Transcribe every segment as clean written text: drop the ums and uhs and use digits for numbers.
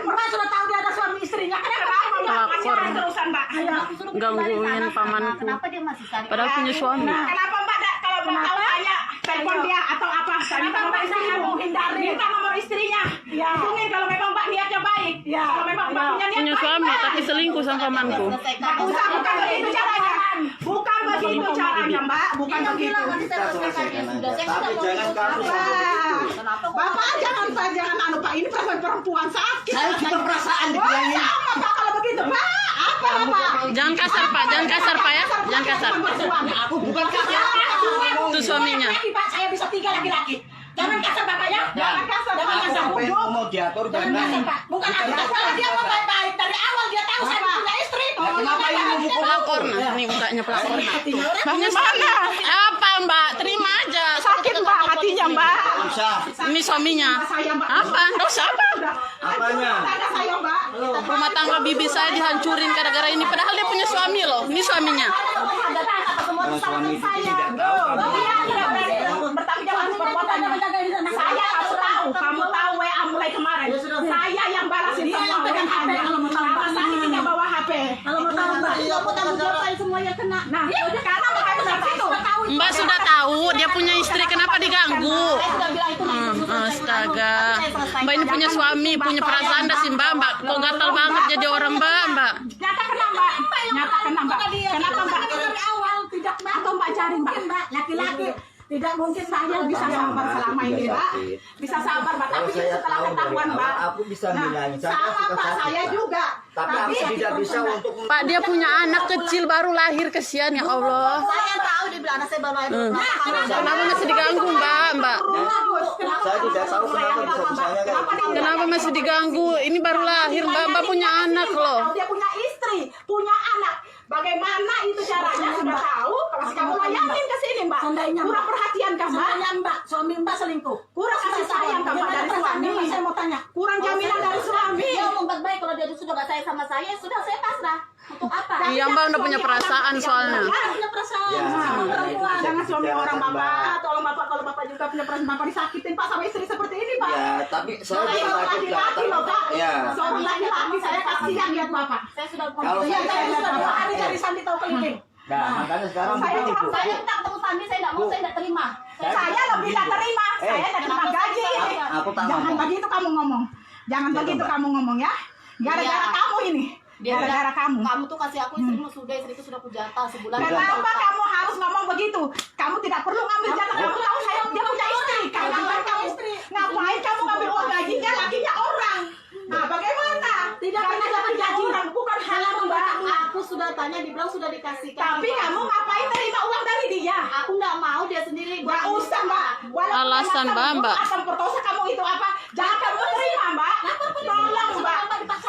Mbak sudah tahu dia ada suami istrinya. Kenapa Pelakor terusan Mbak? gangguin pamanku. Kenapa dia masih cari? Padahal punya suami. Kenapa Mbak kalau Mbak tahu saya telepon dia atau apa? Saya minta nomor istrinya, minta nomor istrinya. Hubungin kalau memang Mbak niatnya baik. Kalau memang Mbak punya niat Punya baik, suami Mbak. tapi selingkuh sama pamanku. Nggak usah, bukan begitu caranya. Bukan begitu caranya Mbak, bukan begitu. Nanti saya selesaikan ya sudah. Saya Tapi sudah jangan kamu sampai begitu. Kenapa? Bapak jangan anu Pak, ini perempuan sakit. Saya juga perasaan dibilangin. Sama Pak kalau begitu Pak. Apa Pak? Jangan kasar Pak, jangan kasar Pak ya. Jangan kasar. Aku bukan kasar. Itu suaminya. Pak, saya bisa 3 laki-laki. Jangan kasar Bapak ya. Jangan kasar. Jangan Aku kasar. sampai mau diatur Jangan kasar Pak. Bukan aku kasar. Dia mau baik-baik. Dari awal dia tahu saya punya istri. Kenapa ini memukul Pelakor nah, ini mukanya pelakor. Punya mana? Apa Mbak? Terima aja. Sakit Mbak hatinya Mbak. Usah. Ini suaminya. Saya Mbak. Apa? Dosa apa? Apanya? Tanya saya Mbak. Rumah tangga bibi saya dihancurin gara-gara ini. Padahal dia punya suami loh. Ini suaminya. Kalau suami itu tidak tahu kamu. Dia tidak berani bertanggung jawab atas perbuatannya. Saya kamu tahu WA mulai kemarin. Saya yang balas dia yang pegang HP. Karena saya tidak bawa HP. Kalau mau tahu Mbak, aku tanggung jawab saya semuanya kena. Nah, karena Mbak benar itu. Mbak sudah tahu dia punya istri, kenapa diganggu? Saya sudah bilang itu Astaga. Mbak ini punya suami, punya perasaan dah sih Mbak. Mbak kok gatal banget jadi orang Mbak. Nyata kena Mbak. Nyata kena Mbak. Kenapa Mbak? dari awal tidak Atau Mbak cari Mbak. Laki-laki tidak mungkin saya bisa sabar selama ini Mbak. Bisa sabar Mbak. Kalau Tapi saya setelah tahu dari ketahuan Mbak. awal, aku bisa bilangin. Saya Sama suka Pak, sakit, saya Pak. juga. Tapi aku tidak bisa untuk Pak dia punya anak kecil baru lahir, kesian ya Allah. Saya tahu dia bilang anak saya baru lahir. Kenapa masih diganggu Mbak? saya tidak tahu kenapa bisa-bisanya kayak gitu. Kenapa masih diganggu? Ini baru lahir Mbak punya anak loh. Dia punya istri, punya anak. Bagaimana itu caranya sudah tahu? Kalau kamu layanin ke sini Mbak. Kurang perhatian kan Mbak? Mbak, suami Mbak selingkuh. Kurang kasih sayang kan Mbak dari suami. Saya mau tanya. Kurang jaminan dari suami. Dia ngomong baik-baik kalau dia sudah gak sayang sama saya, sudah saya pasrah. Untuk apa? Iya Mbak udah punya perasaan soalnya. Punya perasaan Ya. sama perempuan. Jangan suami Jangan, orang Mbak. Bapak. Tolong Bapak, kalau Bapak juga punya perasaan Bapak disakitin Pak sama istri seperti ini Pak. Ya, tapi saya Saya juga sakit Kak. laki-laki loh Pak. Ya. Seorang laki-laki saya kasihan lihat Bapak. Saya sudah Kalau Iya, saya- saya sudah 2 hari Iya. cari Sandi tahu keliling. Nah, makanya sekarang Saya begini, Bu. saya minta ketemu Sandi, saya tidak mau, saya tidak terima. Saya lebih tak terima. Saya tidak terima gaji ini. Aku tak Jangan ngomong. begitu kamu ngomong. Jangan Iya, begitu Mbak. kamu ngomong ya. Gara-gara Iya. kamu ini. Dia Gara-gara kamu. Kamu tuh kasih aku istrimu sudah, istriku sudah kujata sebulan. Kenapa kamu harus ngomong begitu? Kamu tidak perlu ngambil jatah. Kamu tahu saya dia punya istri. Ngapain kamu ngapain kamu ngambil uang gajinya lakinya orang? Nah, bagaimana? Tidak Karena pernah dapat gaji gaji. orang bukan halal Mbak. Aku sudah tanya, dibilang sudah dikasihkan. Tapi kamu ngapain terima uang dari dia? Aku nggak mau, dia sendiri. Gak usah Mbak. Walaupun Alasan, memang Mbak. kamu akan perkosa kamu itu apa? Jangan kamu terima Mbak. Tolong Mbak.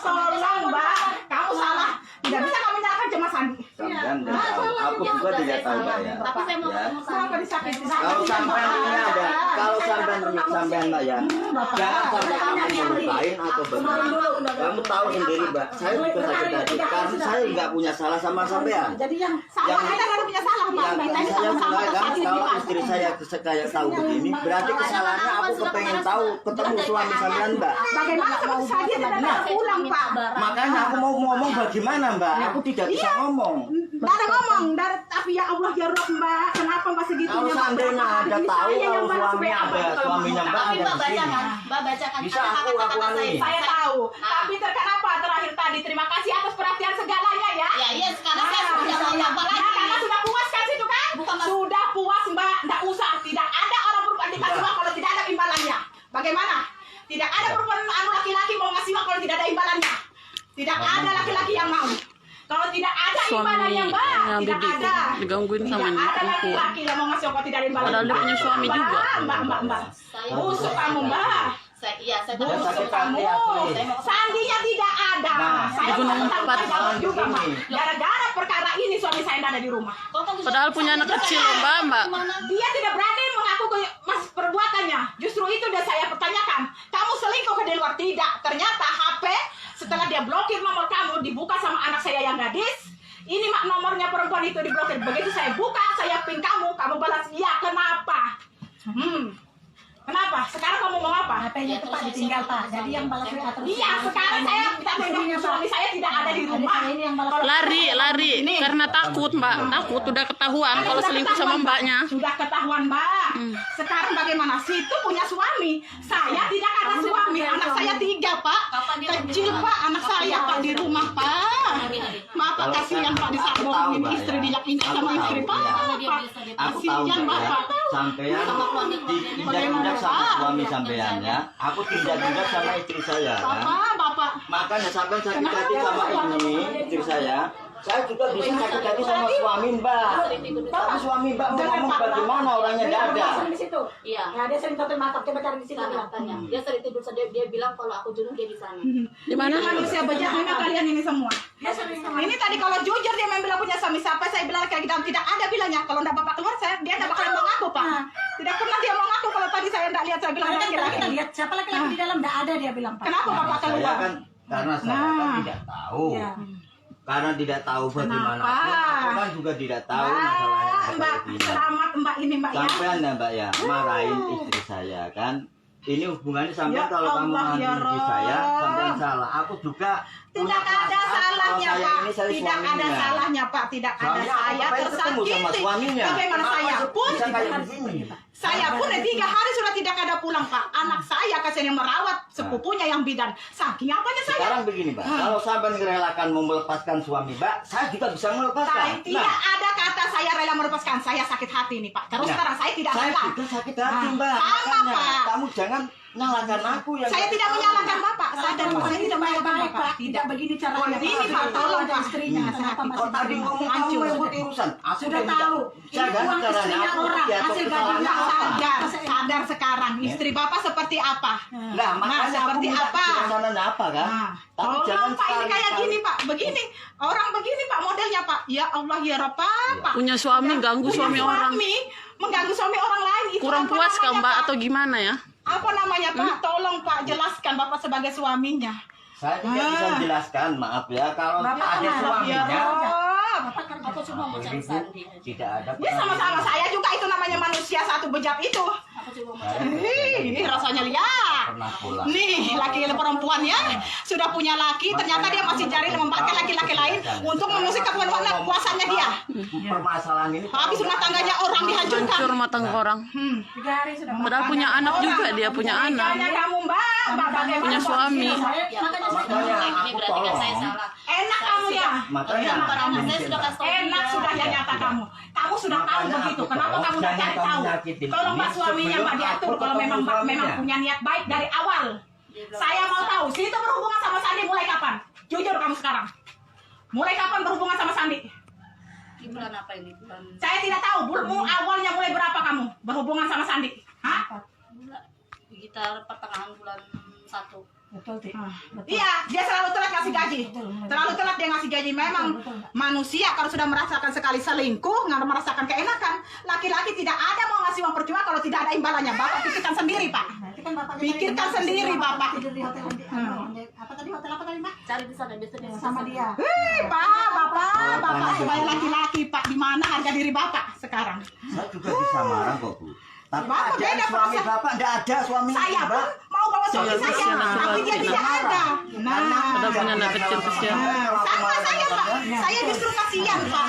Tolong Mbak. Kamu salah. Tidak bisa kamu nyalakan cuma Sandi. Sampean tidak tahu. Aku juga tidak tahu Mbak ya. Tapi saya mau Ya. ketemu Sandi. Kenapa disakiti? Kalau sampean ini ada, kalau sampean Mbak ya, jangan sampai kamu melupain atau bagaimana. Kamu tahu sendiri Mbak, saya juga sakit hati karena saya nggak punya salah sama sampean. Jadi yang sama Yang- kita nggak punya salah Mbak. Yang Kita ini saya sama-sama bilang kan, sakit kalau Pak. istri saya kayak tahu begini, berarti kesalahannya aku kepengen tahu ketemu suami sampean Mbak. Bagaimana kalau saya tidak ada pulang Pak? Makanya aku mau ngomong bagaimana Mbak, aku tidak bisa ngomong. Dari ngomong, dari tapi ya Allah ya Rob Mbak, kenapa Mbak segitunya? Kalau Mbak? seandainya Berapa ada hari tahu saya yang kalau balas suami WA, ada, Mbak, kalau suaminya Mbak Mbak tahu. Tapi ada Mbak di sini. bacakan, Mbak bacakan. Bisa Ada aku kata-kata ini. Saya tahu, Nah. tapi terkenapa terakhir tadi? Terima kasih atas perhatian segalanya ya. Ya iya, sekarang saya sudah mau apa lagi? Ya, karena sudah puas kan situ kan? Bukan, Mas. Sudah puas Mbak, tidak usah. Tidak ada orang perempuan dikasih uang kalau tidak ada imbalannya. Bagaimana? Tidak ada perempuan laki-laki mau ngasih uang kalau tidak ada imbalannya. Tidak ada laki-laki yang mau. Kalau tidak ada imbalannya Mbak, Suaminya tidak bibi ada. digangguin sama Tidak ada ibu. laki-laki yang mau ngasih uang kalau tidak ada imbalannya. Padahal dia punya suami juga. Mbak. Saya Busuk kamu Mbak. Iya, saya tahu. Busuk Busuk hati kamu. asli. Sandinya tidak ada. Nah, Saya di Gunung mau Empat. tanggung juga Mbak. Begini. Gara-gara perkara ini suami saya tidak ada di rumah. Padahal punya anak kecil loh Mbak. Dia tidak berani mengaku ke mas perbuatannya. Justru itu udah saya pertanyakan. Kamu selingkuh ke di luar? Tidak. Ternyata HP setelah dia blokir nomor kamu dibuka sama anak saya yang gadis. Ini mak nomornya perempuan itu diblokir. Begitu saya buka, saya pin kamu balas iya. Kenapa? Kenapa? Sekarang kamu mau apa? HP-nya itu Pak ditinggal Pak. Jadi yang balas WA terus. Iya, sekarang saya minta suami saya tidak ada di rumah. Ini yang balas. Lari karena takut Mbak, takut udah ketahuan kalau selingkuh sama mbaknya. Sudah ketahuan Mbak. Sekarang bagaimana? Situ punya suami, saya tidak ada suami. Anak saya 3 Pak, kecil Pak, anak saya Pak di rumah Pak. Bapak kasihan Pak disambungin istri diinjak sama istri Pak. Aku tahu Kasihan Mbak ya, Bapak. sampean tindak-tindak sama suami sampean ya. Aku tindak-tindak sama istri saya kan. Bapak. Makanya sampean sakit hati sama ini istri saya. Saya juga bisa sakit hati sama suami Mbak. Tapi suami Mbak mau ngomong bagaimana orangnya nggak ada. Di situ. Iya. Ya dia sering tutup mata, coba cari di situ katanya. Dia sering tidur dia bilang kalau aku jenuh dia di sana. Di mana? Manusia bejat memang kalian ini semua. Ini tadi kalau jujur dia memang punya suami siapa, saya bilang kayak gitu tidak ada bilangnya. Kalau enggak Bapak keluar dia enggak bakalan mau ngaku Pak. Tidak pernah dia mau ngaku kalau tadi saya enggak lihat, saya bilang laki-laki. Kita lihat siapa laki-laki di dalam enggak ada dia bilang Pak. Kenapa Bapak Saya keluar? kan karena saya kan tidak tahu. Karena tidak tahu bagaimana aku kan juga tidak tahu masalahnya Mbak, seperti ini. selamat Mbak ini Mbak ya. Sampean ya Mbak ya, marahin istri saya kan. Ini hubungannya sampean Ya kalau kamu Allah, marahin ya istri saya, Rob. sampean salah. Aku juga Tidak punya ada perasaan salahnya kalau saya Pak. ini saya Tidak ada suaminya. salahnya Pak. Tidak ada. Soalnya aku Saya pengen ketemu sama tersakiti. suaminya. Bagaimana saya pun bisa kayak begini. Saya pun 3 hari sudah tidak ada pulang Pak. Anak saya kasihan yang merawat sepupunya yang bidan. Saking apanya saya. Sekarang begini Mbak, kalau sampean merelakan mau melepaskan suami Mbak, saya juga bisa melepaskan. Tidak ada kata saya rela melepaskan. Saya sakit hati nih Pak. Terus Nah, sekarang saya tidak saya rela. juga sakit hati Mbak. Sama Makanya Pak. kamu jangan nyalakan aku yang Saya tidak menyalahkan Bapak. Sadar Pak. Saya tidak menyalahkan baik Bapak. Pak. Tidak begini caranya. Ini Pak, tolong ada Pak. istrinya. Kenapa Oh masih tadi ngomong kamu Hancur. yang buat urusan. Aku Sudah tahu. Saya Ini kan uang caranya istrinya aku orang. jatuh Hasil kesalahan gajinya apa? Sadar sekarang. Istri Bapak seperti apa? Nah, makanya seperti aku apa? Kesananya apa kan? Nah, Tapi jangan tolong Pak ini kayak sekali-sekali. gini Pak, begini orang begini Pak modelnya Pak. Ya Allah ya Rabb Pak. Punya suami ganggu Punya suami orang. mengganggu suami orang lain. Itu Kurang apa puas kah namanya, Mbak Pak? atau gimana ya? Apa namanya Pak? Tolong Pak jelaskan Bapak sebagai suaminya. Saya tidak bisa jelaskan, maaf ya. Kalau Bapak ada kenal, suaminya, Ya Rob. Bapak kerja. Aku cuma mau cari Ibu, Sandi. tidak ada. Ya sama-sama saya juga itu namanya manusia satu bejat itu. Aku cuma mau cari. Ini rasanya lihat. Pernah pulang. Nih laki perempuan ya sudah punya laki, ternyata dia masih cari memanfaatkan laki-laki lain untuk mengusik kekuasanya dia. Permasalahan ini. Habis rumah tangganya orang dihancurkan. Hancur rumah tangga orang. 3 hari sudah Pak. Padahal punya anak juga dia, punya anak. Makanya kamu Mbak, bagaimana Punya suami. Makanya Ini aku berarti kan tolong. saya salah. enak kamu ya. Makanya Saya sudah kasih tahu Enak dia. sudah ya nyata kamu. Kamu sudah tahu Makanya begitu. aku Kenapa tolong, kamu tidak jangan cari kamu tahu? nyakitin Tolong ini Mbak suaminya sebelum Mbak diatur aku kalau memang ketemu memang suaminya. punya niat baik dari awal. Saya mau tahu, Situ berhubungan sama Sandi mulai kapan? Jujur kamu sekarang. Mulai kapan berhubungan sama Sandi? Di bulan apa ini? Bulan Saya tidak tahu. Awalnya mulai berapa kamu berhubungan sama Sandi? Hah? sekitar pertengahan bulan 1. Betul, Tik. Iya, dia selalu telat ngasih gaji. Terlalu telat dia ngasih gaji. Memang manusia kalau sudah merasakan sekali selingkuh, nggak merasakan keenakan. Laki-laki tidak ada mau ngasih uang percuma kalau tidak ada imbalannya. Bapak pikirkan sendiri, Pak. Nanti kan Bapak Pikirkan sendiri, Bapak. tidur di hotel apa tadi hotel apa tadi, Mbak? Cari di sana biasanya Sama dia. Pak, Bapak sebagai laki-laki, Pak, di mana harga diri Bapak sekarang? Saya juga bisa marah kok Bu. Tapi Bapak ada beda suami perasaan. Bapak, tidak ada suami Saya pun Mbak. mau bawa suami Iya, saya, kasihan aku tapi dia lagi. tidak ada. Ada punya anak kecil, kasihan. Sama saya, Pak. Saya justru kasihan, Pak.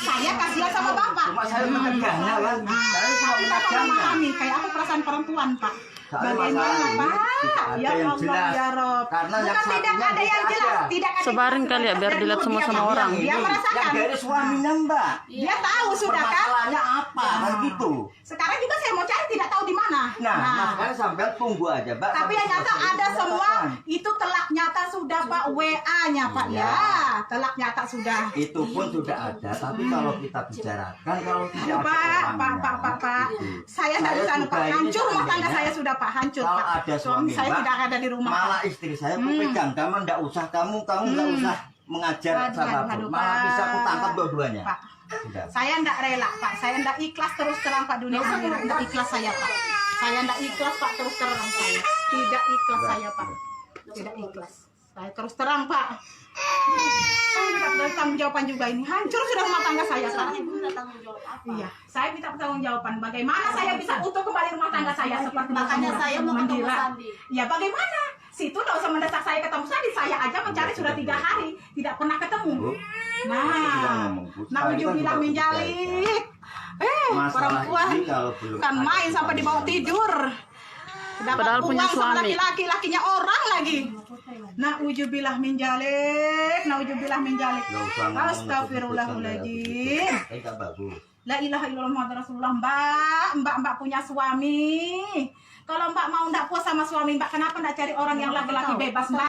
Saya kasihan sama Bapak. Cuma saya mencegahnya kan. Saya cuma Tapi Bapak mencegahnya. memahami, kayak aku perasaan perempuan, Pak. Soalnya Bagaimana, masalah ini Pak? tidak ada Ya yang Allah, jelas. ya Rob. Karena yang Bukan tidak satunya ada yang tidak jelas, ada. tidak ada. Sebarin kali ya, biar dilihat semua sama orang. Dia merasakan. Yang dari suaminya Mbak. Dia tahu sudah kan? Permasalahannya apa kan gitu. Sekarang juga saya mau cari tidak tahu di mana. Nah, sekarang sampai tunggu aja Mbak. Tapi yang nyata ada semua itu telak nyata sudah Pak, WA-nya Pak Iya. ya. Telak nyata sudah. Itu pun sudah ada, tapi kalau kita bicarakan kalau tidak ada Pak. Saya dari sana Pak, hancur rumah tangga saya sudah Pak, hancur kalau Pak. ada Suami saya Mbak, tidak ada di rumah. malah istri saya aku pegang, kamu enggak usah kamu enggak usah mengajar Aduh, siapapun. aduh, Malah Pak. bisa aku tangkap dua-duanya. Pak. Sudah. Saya enggak rela Pak, saya enggak ikhlas terus terang Pak, dunia akhirat enggak ikhlas saya Pak. Saya enggak ikhlas Pak, terus terang saya. Tidak ikhlas saya Pak. Tidak ikhlas. Saya terus terang, Pak. Saya minta pertanggungjawaban juga ini. Hancur sudah rumah tangga saya, Pak. Ibu minta tanggung jawab apa? Iya, saya minta pertanggungjawaban. Bagaimana saya bisa utuh kembali rumah tangga saya seperti Makanya semula, saya mau ketemu Mandira. Sandi. Ya bagaimana? Situ nggak usah mendesak saya ketemu Sandi. Saya aja mencari sudah 3 hari, tidak pernah ketemu. Bu, Nah, naujubillah min dzalik. masalah Perempuan ini kalau belum kan ada main sampai dibawa tidur. Dapat Padahal uang punya sama suami. laki-laki, lakinya orang lagi. Naujubillah min dzalik, naujubillah min dzalik. Nggak usah ngomong Astagfirullahaladzim. enggak bagus. La ilaha illallah Muhammad Rasulullah. Mbak punya suami. Kalau Mbak mau ndak puas sama suami Mbak, kenapa ndak cari orang yang laki-laki bebas, Mbak?